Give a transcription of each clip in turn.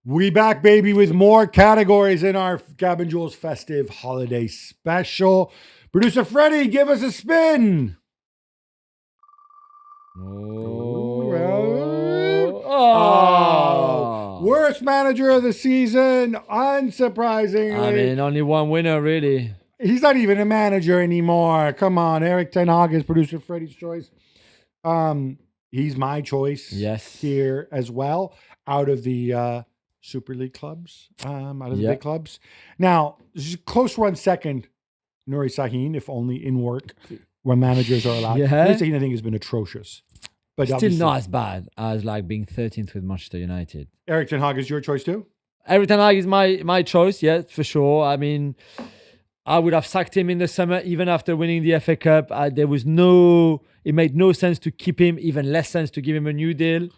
We back, baby, with more categories in our Gab and Juls festive holiday special. Producer Freddie, give us a spin. Worst manager of the season, unsurprisingly. I mean, only one winner, really. He's not even a manager anymore. Come on, Eric Ten Hag is producer Freddie's choice. He's my choice here as well, out of the Super League clubs, out of the big clubs. Now, this is a close run second, Nuri Sahin, if only in work, when managers are allowed. Nuri Sahin, I think, has been atrocious. But still not as bad as like being 13th with Manchester United. Eric Ten Hag is your choice too? Eric Ten Hag is my choice, yeah, for sure. I mean, I would have sacked him in the summer, even after winning the FA Cup. It made no sense to keep him, even less sense to give him a new deal.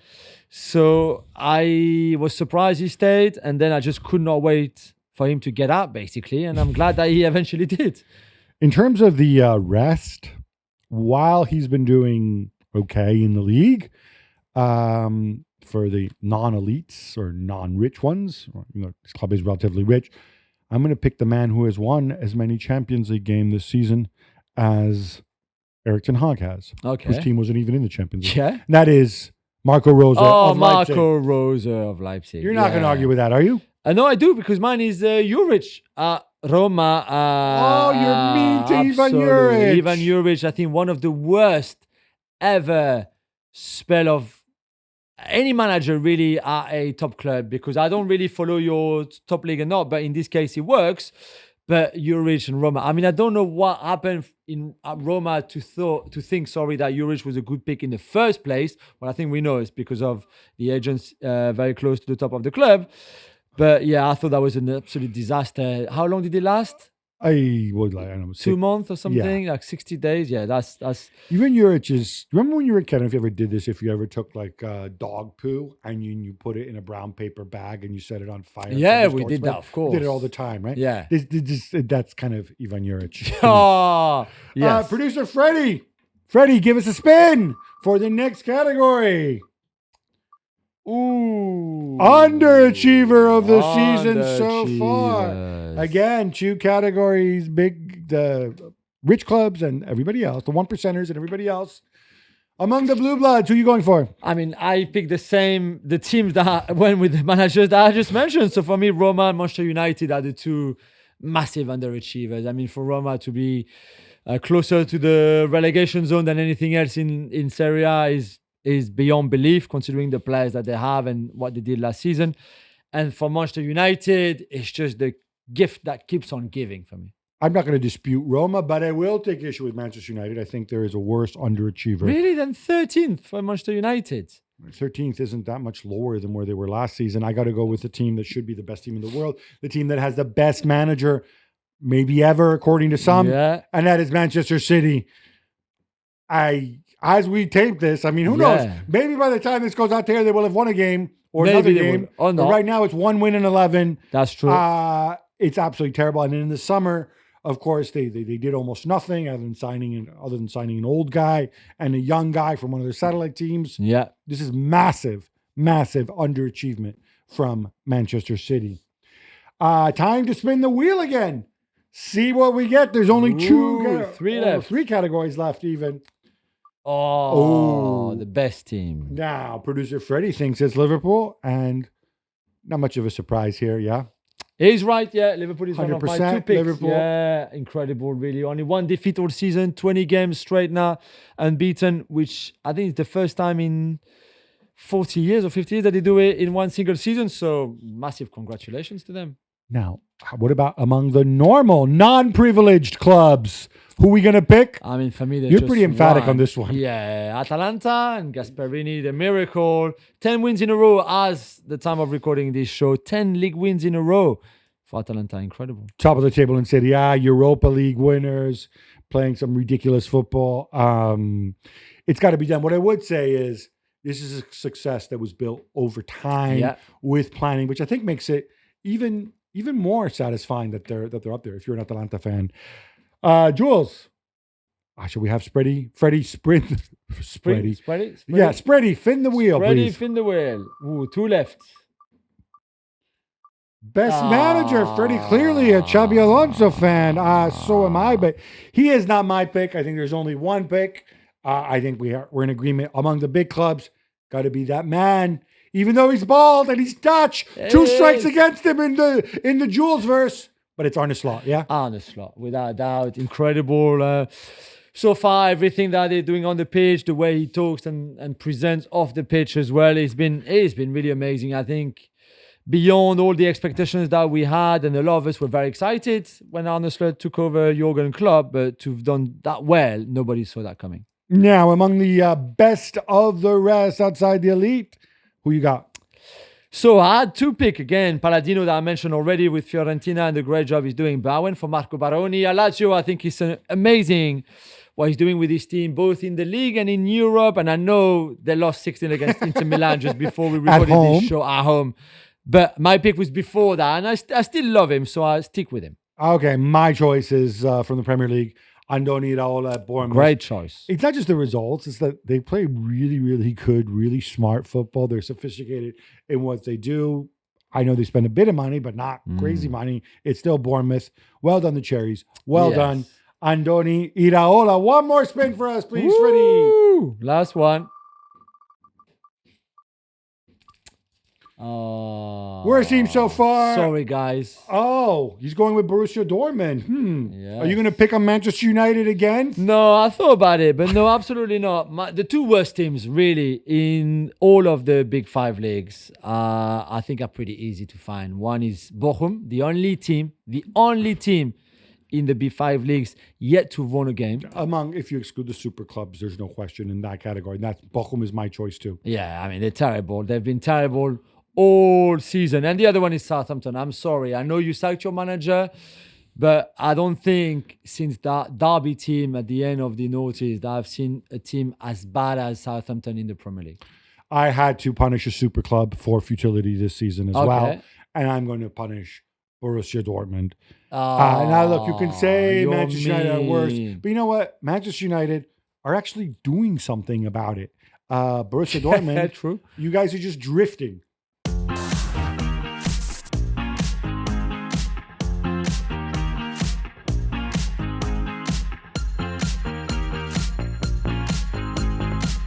So I was surprised he stayed, and then I just could not wait for him to get out, basically. And I'm glad that he eventually did. In terms of the rest, while he's been doing okay in the league, for the non-elites or non-rich ones, this club is relatively rich, I'm going to pick the man who has won as many Champions League games this season as Eric Ten Hag has. Okay. Whose team wasn't even in the Champions League. Yeah. And that is Marco Rose of Leipzig. Marco Rose of Leipzig. You're not going to argue with that, are you? No, I do, because mine is Juric at Roma. You're mean to Ivan Juric. Ivan Juric, I think one of the worst ever spell of any manager really at a top club, because I don't really follow your top league or not, but in this case it works. But Juric and Roma, I mean, I don't know what happened at Roma to think that Juric was a good pick in the first place. Well, I think we know it's because of the agents very close to the top of the club. But yeah, I thought that was an absolute disaster. How long did it last? I would like, I don't know, 2 months or something, like 60 days. Yeah, that's. Even Juric is. Remember when you were a kid? I don't know if you ever did this. If you ever took like dog poo and you put it in a brown paper bag and you set it on fire. Yeah, we did that. Of course, we did it all the time, right? Yeah. That's kind of Ivan Juric. Oh, yes. Producer Freddie, give us a spin for the next category. Ooh. Underachiever of the season so far. Again, 2 categories, the rich clubs and everybody else, the 1%ers and everybody else. Among the Blue Bloods, who are you going for? I mean, I picked the teams that went with the managers that I just mentioned. So for me, Roma and Manchester United are the 2 massive underachievers. I mean, for Roma to be closer to the relegation zone than anything else in Serie A is beyond belief, considering the players that they have and what they did last season. And for Manchester United, it's just the gift that keeps on giving for me. I'm not going to dispute Roma, but I will take issue with Manchester United. I think there is a worse underachiever. Really? Then 13th for Manchester United? 13th isn't that much lower than where they were last season. I got to go with the team that should be the best team in the world, the team that has the best manager maybe ever, according to some, and that is Manchester City. As we tape this, I mean, who knows? Maybe by the time this goes out there, they will have won a game or another game. Or not. But right now, it's 1 win in 11. That's true. It's absolutely terrible. And in the summer, of course, they did almost nothing other than signing an old guy and a young guy from one of their satellite teams. Yeah, this is massive underachievement from Manchester City. Time to spin the wheel again. See what we get. There's only 3 categories left even. Oh, the best team. Now, producer Freddie thinks it's Liverpool, and not much of a surprise here, yeah? He's right, yeah. Liverpool is 100%, one of my 2 picks. Liverpool. Yeah, incredible, really. Only 1 defeat all season, 20 games straight now, unbeaten, which I think is the first time in 40 years or 50 years that they do it in 1 single season. So, massive congratulations to them. Now, what about among the normal, non-privileged clubs? Who are we going to pick? I mean, for me, you're pretty emphatic on this one. Yeah, Atalanta and Gasperini, the miracle. 10 wins in a row as the time of recording this show. 10 league wins in a row for Atalanta. Incredible. Top of the table in Serie A, Europa League winners, playing some ridiculous football. It's got to be done. What I would say is this is a success that was built over time with planning, which I think makes it even more satisfying that they're up there if you're an Atalanta fan. Jules, should we have Freddie sprint? Spready? Yeah, Spready, fin the wheel, Spready, please. fin the wheel. Ooh, 2 left. Best manager, Freddie, clearly a Xabi Alonso fan. So am I, but he is not my pick. I think there's only one pick. I think we're in agreement among the big clubs. Got to be that man, even though he's bald and he's Dutch. 2 strikes against him in the Jules verse, but it's Arne Slot, yeah. Arne Slot, without a doubt, incredible. So far, everything that they're doing on the pitch, the way he talks and presents off the pitch as well, it's been really amazing. I think beyond all the expectations that we had, and a lot of us were very excited when Arne Slot took over Jurgen Klopp, but to have done that well, nobody saw that coming. Now, among the best of the rest outside the elite, who you got? So I had 2 pick again. Palladino that I mentioned already with Fiorentina and the great job he's doing. But I went for Marco Baroni. At Lazio, I think it's amazing what he's doing with his team, both in the league and in Europe. And I know they lost 16 against Inter Milan just before we recorded this show at home. But my pick was before that, and I still love him, so I'll stick with him. Okay, my choice is from the Premier League, Andoni Iraola at Bournemouth. Great choice. It's not just the results, it's that they play really, really good, really smart football. They're sophisticated in what they do. I know they spend a bit of money, but not crazy money. It's still Bournemouth. Well done, the Cherries. Well done. Andoni Iraola. One more spin for us, please, Freddie. Last one. Oh, Worst team so far. Sorry, guys. Oh, he's going with Borussia Dortmund. Yes. Are you going to pick on Manchester United again? No, I thought about it, but no, absolutely not. The 2 worst teams, really, in all of the big 5 leagues, I think are pretty easy to find. One is Bochum, the only team in the B5 leagues yet to have won a game. If you exclude the super clubs, there's no question in that category. And Bochum is my choice too. Yeah, I mean, they're terrible. They've been terrible all season. And the other one is Southampton. I'm sorry. I know you sacked your manager, but I don't think since that Derby team at the end of the noughties that I've seen a team as bad as Southampton in the Premier League. I had to punish a super club for futility this season as well. And I'm going to punish Borussia Dortmund. Now, look, you can say Manchester United are worse. But you know what? Manchester United are actually doing something about it. Borussia Dortmund, True. You guys are just drifting.